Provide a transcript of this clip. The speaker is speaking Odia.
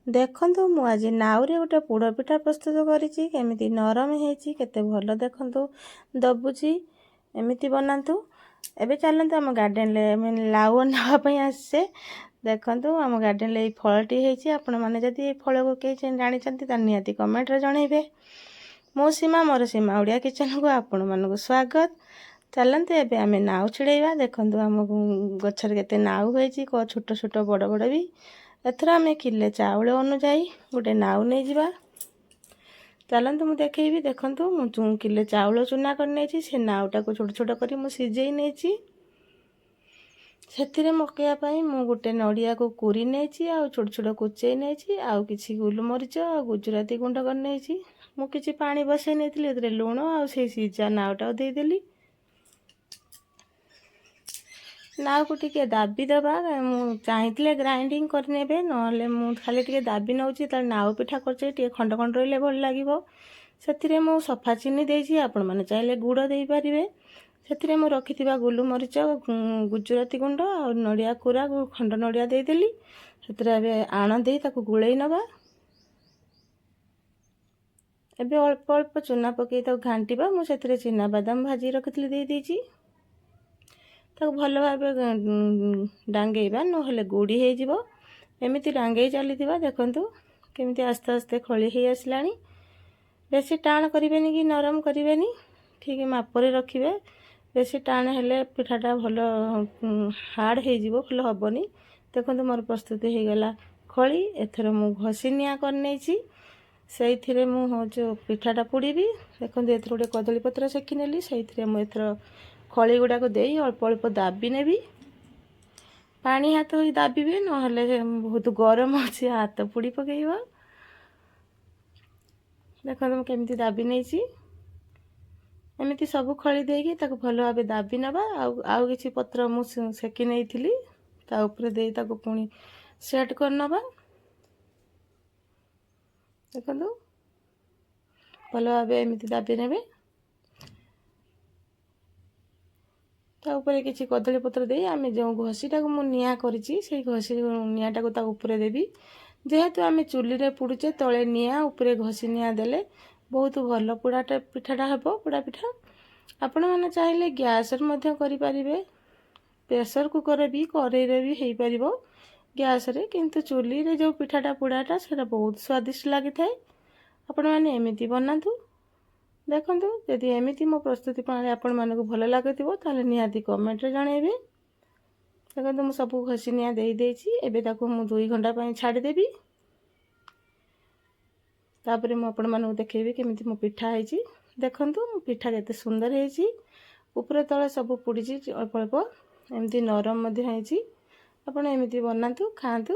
ଦେଖନ୍ତୁ ମୁଁ ଆଜି ନାଉରେ ଗୋଟେ ପୋଡ଼ ପିଠା ପ୍ରସ୍ତୁତ କରିଛି। କେମିତି ନରମ ହେଇଛି, କେତେ ଭଲ ଦେଖନ୍ତୁ ଦବୁଛି। ଏମିତି ବନାନ୍ତୁ। ଏବେ ଚାଲନ୍ତୁ ଆମ ଗାର୍ଡେନରେ ଲାଉ ନେବା ପାଇଁ ଆସିଛେ। ଦେଖନ୍ତୁ ଆମ ଗାର୍ଡେନରେ ଏଇ ଫଳଟି ହେଇଛି। ଆପଣମାନେ ଯଦି ଏଇ ଫଳକୁ କେହି ଜାଣିଛନ୍ତି ତାହେଲେ ନିହାତି କମେଣ୍ଟରେ ଜଣେଇବେ। ମୁଁ ସୀମା, ମୋର ସୀମା ଓଡ଼ିଆ କିଚେନକୁ ଆପଣମାନଙ୍କୁ ସ୍ୱାଗତ। ଚାଲନ୍ତୁ ଏବେ ଆମେ ନାଉ ଛିଡ଼େଇବା। ଦେଖନ୍ତୁ ଆମ ଗଛରେ କେତେ ନାଉ ହେଇଛି, ଛୋଟ ଛୋଟ ବଡ଼ ବଡ଼ ବି। ଏଥର ଆମେ କିଲେ ଚାଉଳ ଅନୁଯାୟୀ ଗୋଟେ ନାଉ ନେଇଯିବା। ଚାଲନ୍ତୁ ମୁଁ ଦେଖେଇବି। ଦେଖନ୍ତୁ ମୁଁ କିଲେ ଚାଉଳ ଚୁନା କରି ନେଇଛି। ସେ ନାଉଟାକୁ ଛୋଟ ଛୋଟ କରି ମୁଁ ସିଝେଇ ନେଇଛି। ସେଥିରେ ପକାଇବା ପାଇଁ ମୁଁ ଗୋଟେ ନଡ଼ିଆକୁ କୁରି ନେଇଛି, ଆଉ ଛୋଟ ଛୋଟ କୁଚେଇ ନେଇଛି, ଆଉ କିଛି ଗୋଲମରିଚ ଆଉ ଗୁଜୁରାତି ଗୁଣ୍ଡ କରି ନେଇଛି। ମୁଁ କିଛି ପାଣି ବସେଇ ନେଇଥିଲି, ଏଥିରେ ଲୁଣ ଆଉ ସେଇ ସିଝା ନାଉଟାକୁ ଦେଇଦେଲି। ନାଉକୁ ଟିକେ ଦାବି ଦେବା। ମୁଁ ଚାହିଁଥିଲେ ଗ୍ରାଇଣ୍ଡିଙ୍ଗ କରିନେବେ, ନହେଲେ ମୁଁ ଖାଲି ଟିକେ ଦାବି ନେଉଛି। ତାହେଲେ ନାଉ ପିଠା କରୁଛେ ଟିକେ ଖଣ୍ଡ ଖଣ୍ଡ ରହିଲେ ଭଲ ଲାଗିବ। ସେଥିରେ ମୁଁ ସଫା ଚିନି ଦେଇଛି, ଆପଣମାନେ ଚାହିଁଲେ ଗୁଡ଼ ଦେଇପାରିବେ। ସେଥିରେ ମୁଁ ରଖିଥିବା ଗୋଲମରିଚ, ଗୁଜୁରାତି ଗୁଣ୍ଡ ଆଉ ନଡ଼ିଆ କୋରା, ଖଣ୍ଡ ନଡ଼ିଆ ଦେଇଦେଲି। ସେଥିରେ ଏବେ ଆଣ ଦେଇ ତାକୁ ଗୋଳେଇ ନେବା। ଏବେ ଅଳ୍ପ ଅଳ୍ପ ଚୁନା ପକାଇ ତାକୁ ଘାଣ୍ଟିବା। ମୁଁ ସେଥିରେ ଚିନାବାଦାମ ଭାଜି ରଖିଥିଲି ଦେଇଦେଇଛି। ତାକୁ ଭଲ ଭାବେ ଡାଙ୍ଗେଇବା, ନହେଲେ ଗୋଡ଼ି ହେଇଯିବ। ଏମିତି ଡାଙ୍ଗେଇ ଚାଲିଥିବା। ଦେଖନ୍ତୁ କେମିତି ଆସ୍ତେ ଆସ୍ତେ ଖଳି ହେଇ ଆସିଲାଣି। ବେଶୀ ଟାଣ କରିବେନି କି ନରମ କରିବେନି, ଠିକ୍ ମାପରେ ରଖିବେ। ବେଶୀ ଟାଣ ହେଲେ ପିଠାଟା ଭଲ ହାର୍ଡ଼ ହେଇଯିବ, ଭଲ ହେବନି। ଦେଖନ୍ତୁ ମୋର ପ୍ରସ୍ତୁତି ହେଇଗଲା ଖଳି। ଏଥର ମୁଁ ଘଷି ନିଆଁ କରିନେଇଛି। ସେଇଥିରେ ମୁଁ ଯେଉଁ ପିଠାଟା ପୋଡ଼ିବି। ଦେଖନ୍ତୁ ଏଥର ଗୋଟେ କଦଳୀପତ୍ର ସେକି ନେଲି। ସେଇଥିରେ ମୁଁ ଏଥର ଖଳି ଗୁଡ଼ାକ ଦେଇ ଅଳ୍ପ ଅଳ୍ପ ଦାବି ନେବି। ପାଣି ହାତ ହୋଇ ଦାବିବେ, ନହେଲେ ବହୁତ ଗରମ ଅଛି, ହାତ ପୋଡ଼ି ପକାଇବ। ଦେଖନ୍ତୁ ମୁଁ କେମିତି ଦାବି ନେଇଛି। ଏମିତି ସବୁ ଖଳି ଦେଇକି ତାକୁ ଭଲ ଭାବେ ଦାବି ନେବା। ଆଉ କିଛି ପତ୍ର ମୁଁ ସେକି ନେଇଥିଲି, ତା ଉପରେ ଦେଇ ତାକୁ ପୁଣି ସେଟ୍ କରିନେବା। ଦେଖନ୍ତୁ ଭଲ ଭାବେ ଏମିତି ଦାବି ନେବେ। ତା ଉପରେ କିଛି କଦଳୀପତ୍ର ଦେଇ ଆମେ ଯେଉଁ ଘଷିଟାକୁ ମୁଁ ନିଆଁ କରିଛି, ସେଇ ଘଷି ନିଆଁଟାକୁ ତା ଉପରେ ଦେବି। ଯେହେତୁ ଆମେ ଚୁଲିରେ ପୋଡ଼ୁଛେ, ତଳେ ନିଆଁ, ଉପରେ ଘଷି ନିଆଁ ଦେଲେ ବହୁତ ଭଲ ପିଠାଟା ହେବ। ପୋଡ଼ା ପିଠା ଆପଣମାନେ ଚାହିଁଲେ ଗ୍ୟାସରେ ମଧ୍ୟ କରିପାରିବେ। ପ୍ରେସର କୁକରରେ ବି, କଡ଼େଇରେ ବି ହେଇପାରିବ ଗ୍ୟାସରେ। କିନ୍ତୁ ଚୁଲିରେ ଯେଉଁ ପିଠାଟା ପୋଡ଼ାଟା ସେଇଟା ବହୁତ ସ୍ୱାଦିଷ୍ଟ ଲାଗିଥାଏ। ଆପଣମାନେ ଏମିତି ବନାନ୍ତୁ। ଦେଖନ୍ତୁ ଯଦି ଏମିତି ମୋ ପ୍ରସ୍ତୁତି ପ୍ରଣାଳୀ ଆପଣମାନଙ୍କୁ ଭଲ ଲାଗୁଥିବ ତାହେଲେ ନିହାତି କମେଣ୍ଟରେ ଜଣାଇବେ। ଦେଖନ୍ତୁ ମୁଁ ସବୁ ଘଷି ନିଆଁ ଦେଇଛି। ଏବେ ତାକୁ ମୁଁ 2 ଘଣ୍ଟା ପାଇଁ ଛାଡ଼ିଦେବି। ତାପରେ ମୁଁ ଆପଣମାନଙ୍କୁ ଦେଖେଇବି କେମିତି ମୋ ପିଠା ହେଇଛି। ଦେଖନ୍ତୁ ମୋ ପିଠା କେତେ ସୁନ୍ଦର ହେଇଛି। ଉପରେ ତଳେ ସବୁ ପୋଡ଼ିଛି ଅଳ୍ପ ଅଳ୍ପ, ଏମିତି ନରମ ମଧ୍ୟ ହେଇଛି। ଆପଣ ଏମିତି ବନାନ୍ତୁ, ଖାଆନ୍ତୁ।